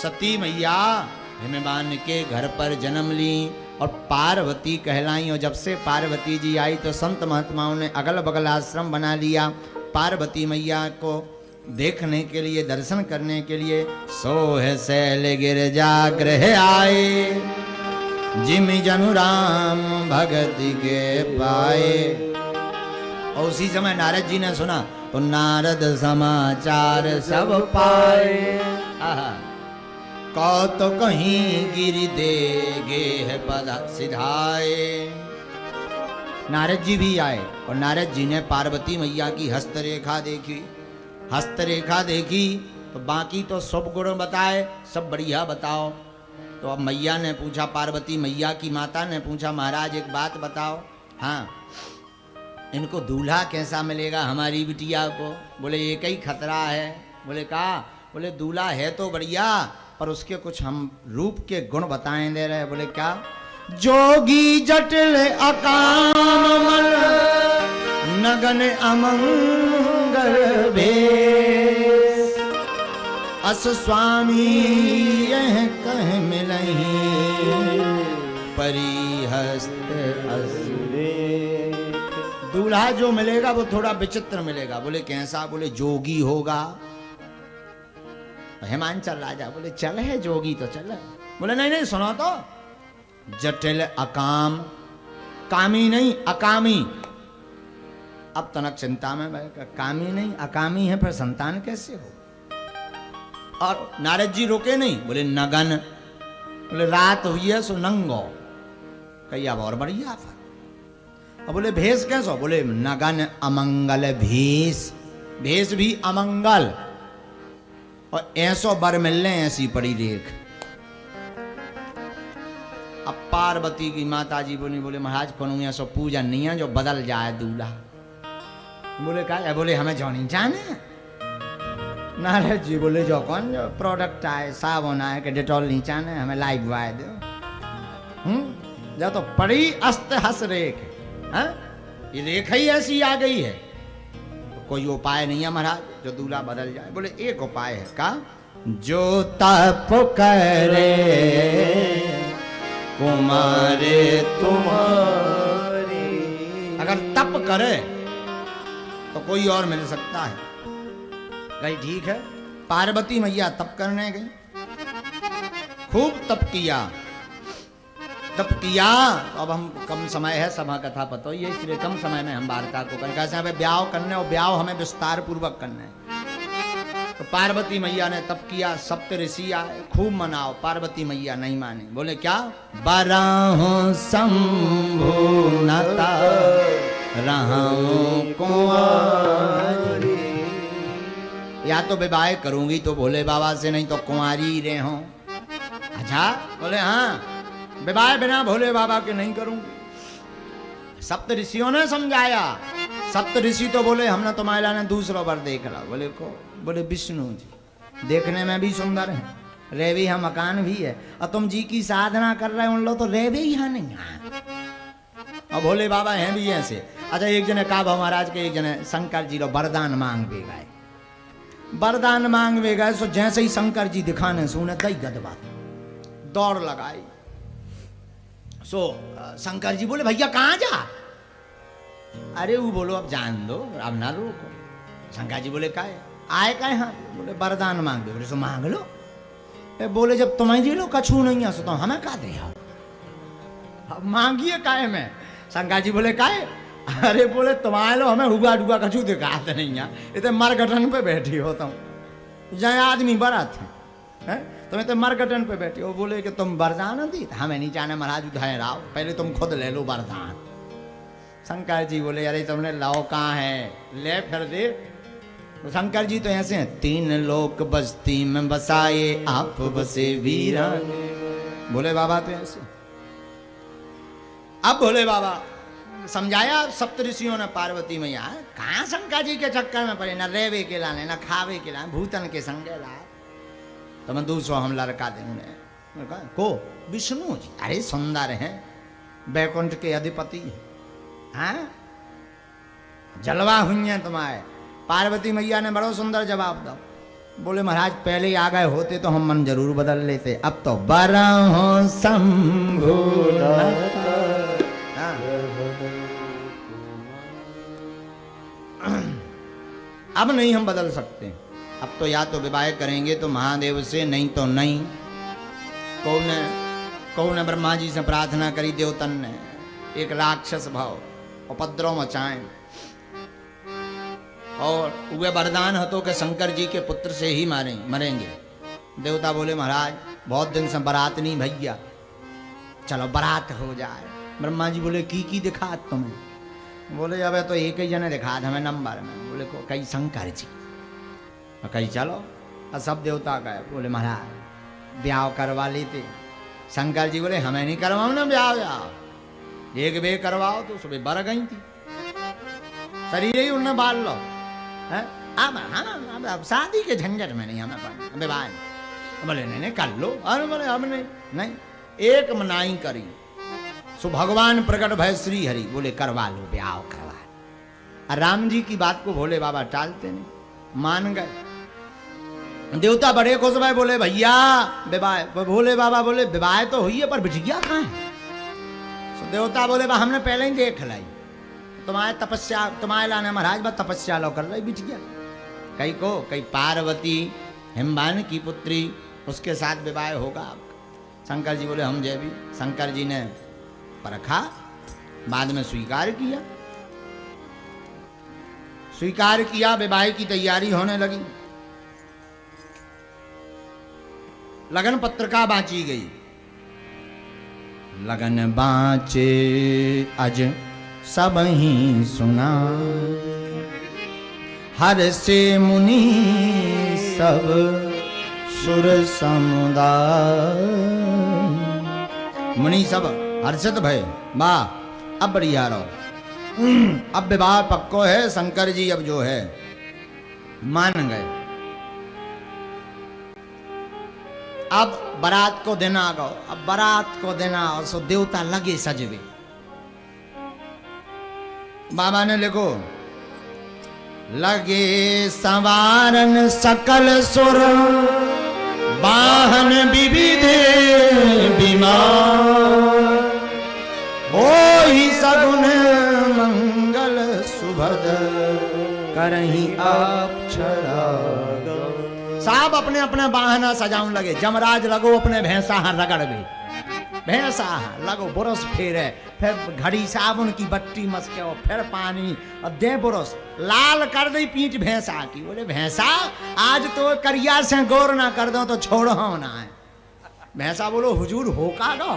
सती मैया हिमवान के घर पर जन्म ली और पार्वती कहलाई। और जब से पार्वती जी आई तो संत महात्माओं ने अगल बगल आश्रम बना लिया पार्वती मैया को देखने के लिए, दर्शन करने के लिए। सोह शैल गिरजा गृह आए, जिमि जनु राम भगति के पाए। और उसी समय नारद जी ने सुना तो नारद समाचार सब पाए। कौ तो कहीं गिरि देगे है पद सिधाए। नारद जी भी आए और नारद जी ने पार्वती मैया की हस्तरेखा देखी। हस्तरेखा देखी तो बाकी तो सब गुण बताए, सब बढ़िया बताओ। तो अब मैया ने पूछा, पार्वती मैया की माता ने पूछा, महाराज एक बात बताओ, हाँ इनको दूल्हा कैसा मिलेगा हमारी बिटिया को? बोले एक ही खतरा है। बोले कहा? बोले दूल्हा है तो बढ़िया, पर उसके कुछ हम रूप के गुण बताएं दे रहे। बोले क्या? जोगी जटिल अकाम मन, नगन अमंगल भेष, अस स्वामी यह कह मिलहि, परिहस्त असुरे। दूल्हा जो मिलेगा वो थोड़ा विचित्र मिलेगा। बोले कैसा? बोले जोगी होगा। हिमांचल राजा बोले चल है जोगी तो चल। बोले नहीं नहीं सुनो तो, जटिल अकाम, कामी नहीं अकामी। अब तनक चिंता में बैठा, कामी नहीं अकामी है, फिर संतान कैसे हो? और नारद जी रोके नहीं, बोले नगन। बोले रात हुई है सो नंगो। कही अब और बढ़िया था। अब बोले भेष कैसो? बोले नगन अमंगल भेष। भेष भी अमंगल और ऐसो बर मिलने ऐसी पड़ी रेख। अब पार्वती की माता जी बोली, बोले महाराज कोनो ऐसो पूजा नहीं है जो बदल जाए दूल्हा। बोले क्या? बोले हमें जो नहीं जाने। नारद जी बोले जो कौन जो प्रोडक्ट आए, साबुन आए कि डिटॉल नहीं जाने, हमें लाइफ बॉय दो। जब तो पड़ी अस्त हस रेख, ये रेखा ही ऐसी आ गई है, तो कोई उपाय नहीं है महाराज जो दूल्हा बदल जाए। बोले एक उपाय है। का? जो तप करे कुमारे तुम्हारी। अगर तप करे तो कोई और मिल सकता है। कही ठीक है। पार्वती मैया तप करने गई, खूब तप किया। तप किया तो अब हम कम समय है, सभा कथा पता ही है, इसलिए कम समय में हम वार्ता को करें। कैसे हमें ब्याह करने और ब्याह हमें विस्तार पूर्वक करना है। तो पार्वती मैया ने तप किया, सप्त ऋषि आए, खूब मनाओ। पार्वती मैया नहीं मानी। बोले क्या? बराहो शंभु नता रहूं कुंवारी। या तो विवाह करूंगी तो भोले बाबा से, नहीं तो कुंवारी रहे हो। अच्छा? बोले हाँ विवाह बिना भोले बाबा के नहीं करूंगी। सप्त ऋषियों ने समझाया। सप्त ऋषि तो बोले हमने तो माइला ने दूसरा बार देख रहा। बोले को? बोले विष्णु जी देखने में भी सुंदर है, रह भी यहाँ मकान भी है, और तुम जी की साधना कर रहे हो उन लोग तो रह भी यहाँ नहीं है। और भोले बाबा हैं भी ऐसे। अच्छा एक जने काबा महाराज के, एक जने शंकर जी लो वरदान मांग भी गए। वरदान मांग भी गए सो जैसे ही शंकर जी दिखाने सुने दई गदबा दौड़ लगाई। सो शंकर जी बोले भैया कहाँ जा? अरे वो बोलो अब जान दो, अब ना रोको। शंकर जी बोले काहे आए काहे? हाँ बोले वरदान मांग दो। बोले सो मांग लो। बोले जब तुम्हें जी लो कछू नहीं है तो हमें का दे अब मांगिए काहे में? शंकर जी बोले काहे? अरे बोले तुम्हारे लो हमें हुआ डुआ कछू दिखाते नहीं है, इतने मरगठन पे बैठी हो तुम, जहाँ आदमी बड़ा थे तुम्हें तो मरगठन पे बैठी हो। बोले कि तुम वरदान दी? हमें नहीं जाने महाराज उधार आओ, पहले तुम खुद ले लो वरदान। शंकर जी बोले अरे तुमने लाओ कहाँ है, ले फिर दे। तो शंकर जी तो ऐसे हैं, तीन लोक बस्ती में बसाए आप बसे वीराने। भोले बाबा तो ऐसे। अब भोले बाबा समझाया सप्त ऋषियों ने पार्वती मैया कहाँ शंकर जी के चक्कर में पड़े, न रेवे के लाने न खावे के लाने, भूतन के संगे ला तो मैं दूसरा हम लड़का देंगे को विष्णु जी। अरे सुंदर हैं, बैकुंठ के अधिपति हैं, जलवा हुई हैं तुम्हारे। पार्वती मैया ने बड़ो सुंदर जवाब दो। बोले महाराज पहले ही आ गए होते तो हम मन जरूर बदल लेते, अब तो बरहों शंभु अब नहीं हम बदल सकते। अब तो या तो विवाह करेंगे तो महादेव से, नहीं तो नहीं। कौन ब्रह्मा जी से प्रार्थना करी देवतन ने, एक राक्षस भाव उपद्रव मचाएं, और वे वरदान हतो कि शंकर जी के पुत्र से ही मरेंगे। देवता बोले महाराज बहुत दिन से बारात नहीं भैया, चलो बारात हो जाए। ब्रह्मा जी बोले की दिखा तुम्हें? बोले अब तो एक ही जने दिखा हमें नंबर में। बोले को कई शंकर जी, कहीं चलो। और सब देवता गए। बोले महाराज ब्याह करवा लेते। शंकर जी बोले हमें नहीं करवाओ ना ब्याह, एक बे करवाओ। तो सुबह बर गई थी, शरीर ही उनने बाल लो है। अब शादी के झंझट में नहीं हमें विवाह। बोले नहीं कर लो। अरे बोले अब नहीं। एक मनाई करी, सो भगवान प्रकट भय श्री हरि। बोले करवा लो ब्याह करवा। राम जी की बात को भोले बाबा टालते नहीं, मान गए। देवता बड़े खुश भाई, बोले भैया विवाह। भोले बाबा बोले विवाह तो हुई है पर बिटिया कहाँ है? सो देवता बोले बा हमने पहले ही देख लाई, तुम्हारे तपस्या तुम्हारे लाने महाराज बा तपस्या लो कर लाई बिटिया। कई पार्वती हिमवान की पुत्री, उसके साथ विवाह होगा आपका। शंकर जी बोले हम जय भी। शंकर जी ने परखा, बाद में स्वीकार किया। विवाह की तैयारी होने लगी। लगन पत्रिका बांची गई। लगन बांचे अज सब ही सुना, हर से मुनि सब सुर समुदाय। मुनि सब हर्षित भय, वाह अब बढ़िया रहो, अब विवाह पक्को है। शंकर जी अब जो है मान गए। अब बारात को दिन आ गो। अब बारात को दिन आओ, सो देवता लगे सजवे। बाबा ने लिखो लगे सवारन सकल सुर, वाहन विविध विमान। ओ ही सगुन मंगल सुभद, करही अक्षरा। साहब अपने अपने वाहना सजाऊं लगे। जमराज लगो अपने भैंसा रगड़ भी, भैंसा लगो बुरस फेरे, फिर घड़ी साबुन की बट्टी मस्के, फिर पानी और दे बुरस लाल कर दी पीठ भैंसा की। बोले भैंसा आज तो करिया से गौर ना कर दो तो छोड़ो ना है। भैंसा बोलो हुजूर हो का गो।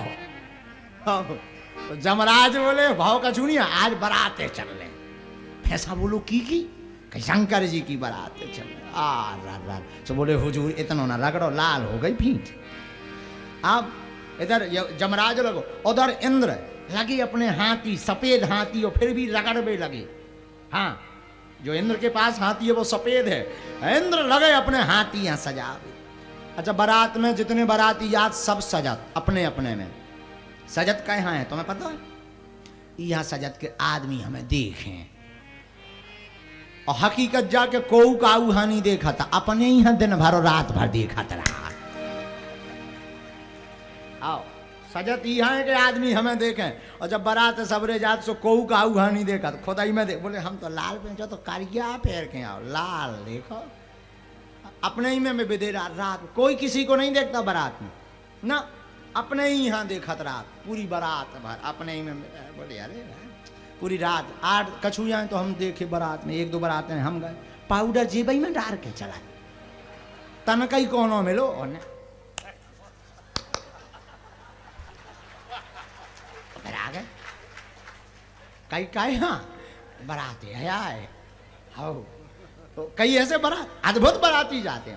तो जमराज बोले भाव का चुनिया आज बराते चल ले। भैंसा बोलो की शंकर जी की बराते चल ले। तो बोले हुजूर इतना ना रगड़ो, लाल हो गई पीठ। अब इधर जमराज लगो, उधर इंद्र लगे अपने हाथी, सफेद हाथी, और फिर भी रगड़बे लगे। हाँ जो इंद्र के पास हाथी है वो सफेद है। इंद्र लगे अपने हाथी यहाँ सजावे। अच्छा बारात में जितने बाराती याद सब सजत अपने अपने में। सजत कहाँ है तुम्हें पता है? यहाँ सजत के आदमी हमें देखें, और हकीकत जाके कोऊ काऊ हानि देखा था, अपने ही दिन भर और रात भर देखा रहा। आओ सजत यहाँ है कि आदमी हमें देखें, और जब बारात सबरे जात सो कोऊ काऊ हानि देखा तो खुदाई में देख। बोले हम तो लाल पहनचो तो कारिया पैर के आओ, लाल देखो अपने ही में बिदे रात। कोई किसी को नहीं देखता बारात में ना, अपने ही यहाँ देखा रात पूरी बारात भर अपने ही में। बोले अरे पूरी रात 8 कछुआ तो हम देखे बारात में। 1-2 बारात में हम गए, पाउडर जेबई में डाल के चला, तनकई कोनो मिलो और ने फिर आ गए। कई हाँ बारात है। हो तो कई ऐसे बारात अद्भुत बाराती जाते हैं,